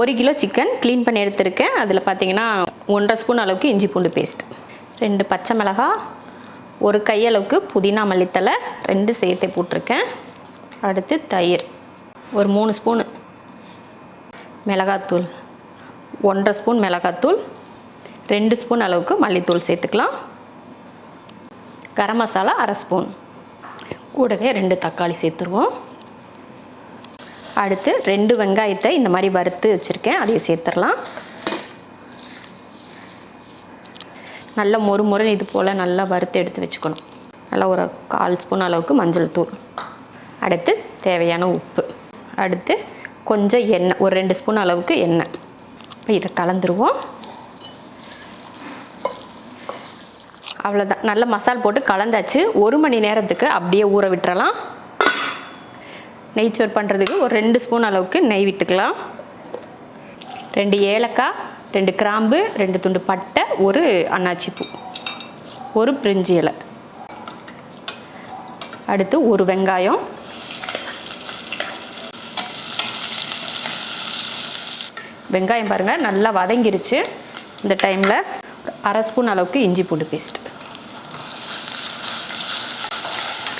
1 kilo chicken clean பண்ணி எடுத்துருக்கேன். அதில் பார்த்தீங்கன்னா 1.5 ஸ்பூன் அளவுக்கு இஞ்சி பூண்டு பேஸ்ட், 2 பச்சை மிளகாய், 1 கையளவுக்கு புதினா மல்லித்தலை 2 சேர்த்து போட்டிருக்கேன். அடுத்து தயிர், ஒரு 3 ஸ்பூனு மிளகாத்தூள், 1.5 ஸ்பூன் மிளகாத்தூள், 2 ஸ்பூன் அளவுக்கு மல்லித்தூள் சேர்த்துக்கலாம். கரம் மசாலா 1/2 ஸ்பூன், கூடவே 2 தக்காளி சேர்த்துருவோம். அடுத்து 2 வெங்காயத்தை இந்த மாதிரி வறுத்து வச்சுருக்கேன், அதையும் சேர்த்துடலாம். நல்லா மொறு இது போல் நல்லா வறுத்து எடுத்து வச்சுக்கணும். நல்லா ஒரு 1/4 ஸ்பூன் அளவுக்கு மஞ்சள் தூள், அடுத்து தேவையான உப்பு, அடுத்து கொஞ்சம் எண்ணெய், ஒரு 2 ஸ்பூன் அளவுக்கு எண்ணெய். இப்போ இதை கலந்துருவோம். அவ்வளோதான், நல்ல மசால் போட்டு கலந்தாச்சு. 1 மணி நேரத்துக்கு அப்படியே ஊற விட்டுறலாம். நெய்ச்சோறு பண்ணுறதுக்கு ஒரு 2 ஸ்பூன் அளவுக்கு நெய் விட்டுக்கலாம். 2 ஏலக்காய், 2 கிராம்பு, 2 துண்டு பட்டை, 1 அன்னாச்சி பூ, 1 பிரிஞ்சி இலை, அடுத்து 1 வெங்காயம், வெங்காயம் பாருங்கள் நல்லா வதங்கிருச்சு. இந்த டைமில் 1/2 ஸ்பூன் அளவுக்கு இஞ்சி பூண்டு பேஸ்ட்.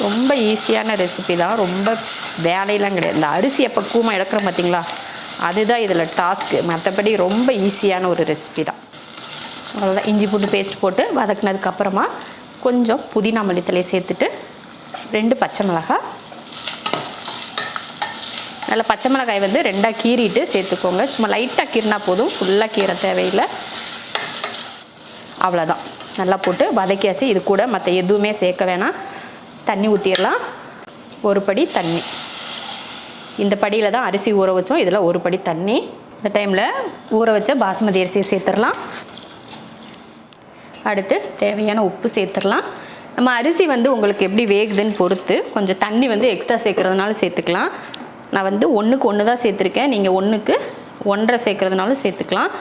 ரொம்ப ஈஸியான ரெசிபி தான், ரொம்ப வேலையெல்லாம் கிடையாது. இந்த அரிசியை பக்குவமாக எடுக்கிறோம் பார்த்தீங்களா, அதுதான் இதில் டாஸ்க்கு. மற்றபடி ரொம்ப ஈஸியான ஒரு ரெசிபி தான். அவ்வளோதான், இஞ்சி பூண்டு பேஸ்ட் போட்டு வதக்குனதுக்கப்புறமா கொஞ்சம் புதினா மல்லித்தலையை சேர்த்துட்டு 2 பச்சை மிளகாய், நல்லா பச்சை மிளகாய் 2ஆக கீறிட்டு சேர்த்துக்கோங்க. சும்மா லைட்டாக கீறினா போதும், ஃபுல்லாக கீர தேவையில்லை. அவ்வளோதான், நல்லா போட்டு வதக்கியாச்சு. இது கூட மற்ற எதுவுமே சேர்க்க வேணாம். தண்ணி ஊற்றிடலாம், 1 படி தண்ணி. இந்த படியில் தான் அரிசி ஊற வச்சோம், இதில் 1 படி தண்ணி. இந்த டைமில் ஊற வச்ச பாசுமதி அரிசியை சேர்த்துடலாம். அடுத்து தேவையான உப்பு சேர்த்துடலாம். நம்ம அரிசி உங்களுக்கு எப்படி வேகுதுன்னு பொறுத்து கொஞ்சம் தண்ணி எக்ஸ்ட்ரா சேர்க்குறதுனால சேர்த்துக்கலாம். நான் 1க்கு 1 தான் சேர்த்துருக்கேன், நீங்கள் 1க்கு 1.5 சேர்க்குறதுனாலும் சேர்த்துக்கலாம்.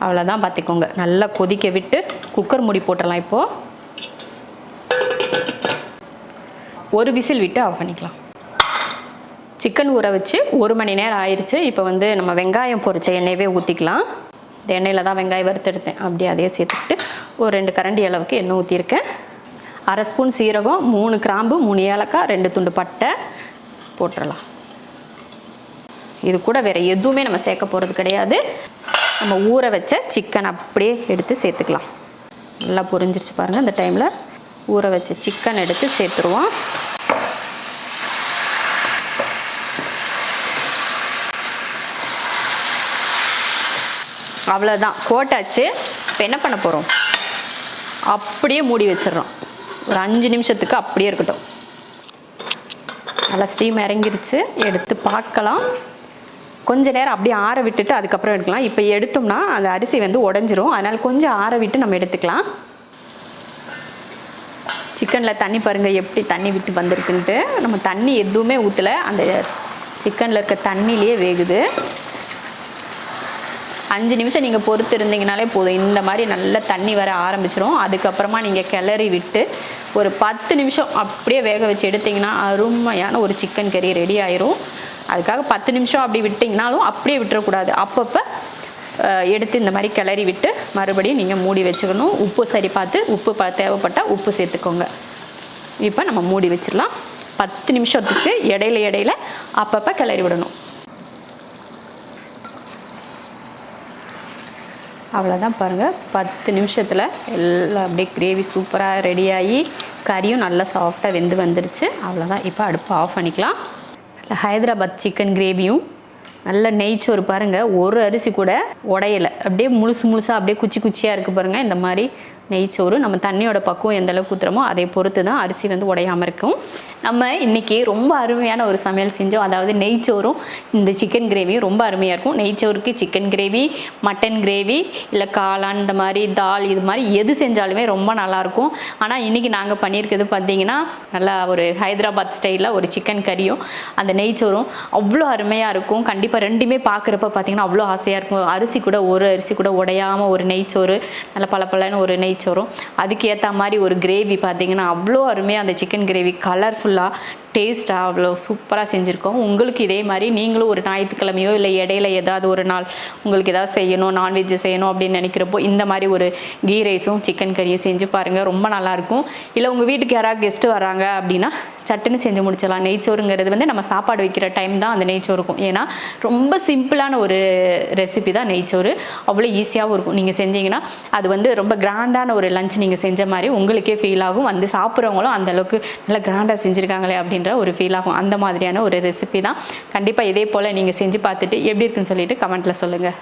அவ்வளோதான், பார்த்துக்கோங்க. நல்லா கொதிக்க விட்டு குக்கர் மூடி போட்டுடலாம். இப்போது 1 விசில் விட்டு ஆஃப் பண்ணிக்கலாம். சிக்கன் ஊற வச்சு 1 மணி நேரம் ஆயிடுச்சு. இப்போ நம்ம வெங்காயம் பொரிச்ச எண்ணெயவே ஊற்றிக்கலாம். இந்த எண்ணெயில் தான் வெங்காயம் வறுத்தெடுத்தேன், அப்படியே அதையே சேர்த்துக்கிட்டு ஒரு 2 கரண்டி அளவுக்கு எண்ணெய் ஊற்றிருக்கேன். 1/2 ஸ்பூன் சீரகம், 3 கிராம்பு, 3 ஏலக்காய், 2 துண்டு பட்டை போட்டுடலாம். இது கூட வேறு எதுவுமே நம்ம சேர்க்க போகிறது கிடையாது. நம்ம ஊற வச்ச சிக்கன் அப்படியே எடுத்து சேர்த்துக்கலாம். நல்லா பொரிஞ்சிருச்சு பாருங்கள். இந்த டைமில் ஊற வச்ச சிக்கன் எடுத்து சேர்த்துருவோம். அவ்வளோதான், போட்டாச்சு. இப்போ என்ன பண்ண போகிறோம், அப்படியே மூடி வச்சிடறோம். ஒரு 5 நிமிஷத்துக்கு அப்படியே இருக்கட்டும். நல்லா ஸ்டீம் இறங்கிருச்சு, எடுத்து பார்க்கலாம். கொஞ்ச நேரம் அப்படியே ஆற விட்டுட்டு அதுக்கப்புறம் எடுக்கலாம். இப்போ எடுத்தோம்னா அந்த அரிசி உடஞ்சிரும், அதனால் கொஞ்சம் ஆற விட்டு நம்ம எடுத்துக்கலாம். சிக்கனில் தண்ணி பாருங்கள் எப்படி தண்ணி விட்டு வந்திருக்குன்ட்டு. நம்ம தண்ணி எதுவுமே ஊற்றலை, அந்த சிக்கனில் இருக்க தண்ணியிலே வேகுது. 5 நிமிஷம் நீங்கள் பொறுத்து இருந்தீங்கனாலே போதும், இந்த மாதிரி நல்ல தண்ணி வர ஆரம்பிச்சிடும். அதுக்கப்புறமா நீங்கள் கிளறி விட்டு ஒரு 10 நிமிஷம் அப்படியே வேக வச்சு எடுத்திங்கன்னா அருமையான ஒரு சிக்கன் கறி ரெடி ஆயிரும். அதுக்காக 10 நிமிஷம் அப்படி விட்டிங்கனாலும் அப்படியே விட்டுறக்கூடாது. அப்பப்போ எடுத்து இந்த மாதிரி கிளறி விட்டு மறுபடியும் நீங்கள் மூடி வச்சுக்கணும். உப்பு சரி பார்த்து உப்பு தேவைப்பட்டால் உப்பு சேர்த்துக்கோங்க. இப்போ நம்ம மூடி வச்சிடலாம். 10 நிமிஷத்துக்கு இடையில அப்பப்போ கிளறி விடணும். அவ்வளோதான் பாருங்கள், 10 நிமிஷத்தில் எல்லாம் அப்படியே கிரேவி சூப்பராக ரெடியாகி கறியும் நல்லா சாஃப்டாக வெந்து வந்துடுச்சு. அவ்வளோதான், இப்போ அடுப்பு ஆஃப் பண்ணிக்கலாம். ஹைதராபாத் சிக்கன் கிரேவியும் நல்ல நெய்ச்சோறு பாருங்கள், ஒரு அரிசி கூட உடையலை, அப்படியே முழுசாக அப்படியே குச்சியாக இருக்குது பாருங்கள். இந்த மாதிரி நெய்ச்சோறு நம்ம தண்ணியோட பக்குவம் எந்த அளவுக்கு ஊற்றுறோமோ அதை பொறுத்து தான் அரிசி உடையாமல் இருக்கும். நம்ம இன்றைக்கி ரொம்ப அருமையான ஒரு சமையல் செஞ்சோம். அதாவது நெய்ச்சோறும் இந்த சிக்கன் கிரேவியும் ரொம்ப அருமையாக இருக்கும். நெய்ச்சோறுக்கு சிக்கன் கிரேவி, மட்டன் கிரேவி, இல்லை காளான், இந்த மாதிரி தால், இது மாதிரி எது செஞ்சாலுமே ரொம்ப நல்லாயிருக்கும். ஆனால் இன்றைக்கி நாங்கள் பண்ணியிருக்கிறது பார்த்திங்கன்னா நல்லா ஒரு ஹைதராபாத் ஸ்டைலில் ஒரு சிக்கன் கறியும் அந்த நெய்ச்சோறும் அவ்வளோ அருமையாக இருக்கும். கண்டிப்பாக ரெண்டுமே பார்க்குறப்ப பார்த்திங்கன்னா அவ்வளோ ஆசையாக இருக்கும். அரிசி கூட ஒரு அரிசி கூட உடையாமல் ஒரு நெய்ச்சோறு, நல்லா பளபளன்னு ஒரு நெய்ச்சோறும், அதுக்கு ஏற்ற மாதிரி ஒரு கிரேவி பார்த்திங்கன்னா அவ்வளோ அருமையாக அந்த சிக்கன் கிரேவி கலர்ஃபுல்லாக டேஸ்ட்டாக அவ்வளோ சூப்பராக செஞ்சுருக்கோம். உங்களுக்கு இதே மாதிரி நீங்களும் ஒரு ஞாயிற்றுக்கிழமையோ இல்லை இடையில ஏதாவது ஒரு நாள் உங்களுக்கு ஏதாவது செய்யணும், நான்வெஜ்ஜு செய்யணும் அப்படின்னு நினைக்கிறப்போ இந்த மாதிரி ஒரு கீ ரைஸும் சிக்கன் கறியும் செஞ்சு பாருங்கள், ரொம்ப நல்லாயிருக்கும். இல்லை உங்கள் வீட்டுக்கு யாராவது கெஸ்ட்டு வராங்க அப்படின்னா சட்டுன்னு செஞ்சு முடிச்சிடலாம். நெய்ச்சோறுங்கிறது வந்து நம்ம சாப்பாடு வைக்கிற டைம் தான் அந்த நெய்ச்சோறு இருக்கும். ஏன்னா ரொம்ப சிம்பிளான ஒரு ரெசிபி தான் நெய்ச்சோறு. அவ்வளோ ஈஸியாகவும் இருக்கும். நீங்கள் செஞ்சீங்கன்னா அது வந்து ரொம்ப கிராண்டான ஒரு லஞ்ச் நீங்கள் செஞ்ச மாதிரி உங்களுக்கே ஃபீல் ஆகும். வந்து சாப்பிட்றவங்களும் அந்தளவுக்கு நல்லா கிராண்டாக செஞ்சுருக்காங்களே அப்படின்ற ஒரு ஃபீல் ஆகும். அந்த மாதிரியான ஒரு ரெசிபி தான். கண்டிப்பாக இதே போல் நீங்கள் செஞ்சு பார்த்துட்டு எப்படி இருக்குன்னு சொல்லிட்டு கமெண்ட்டில் சொல்லுங்கள்.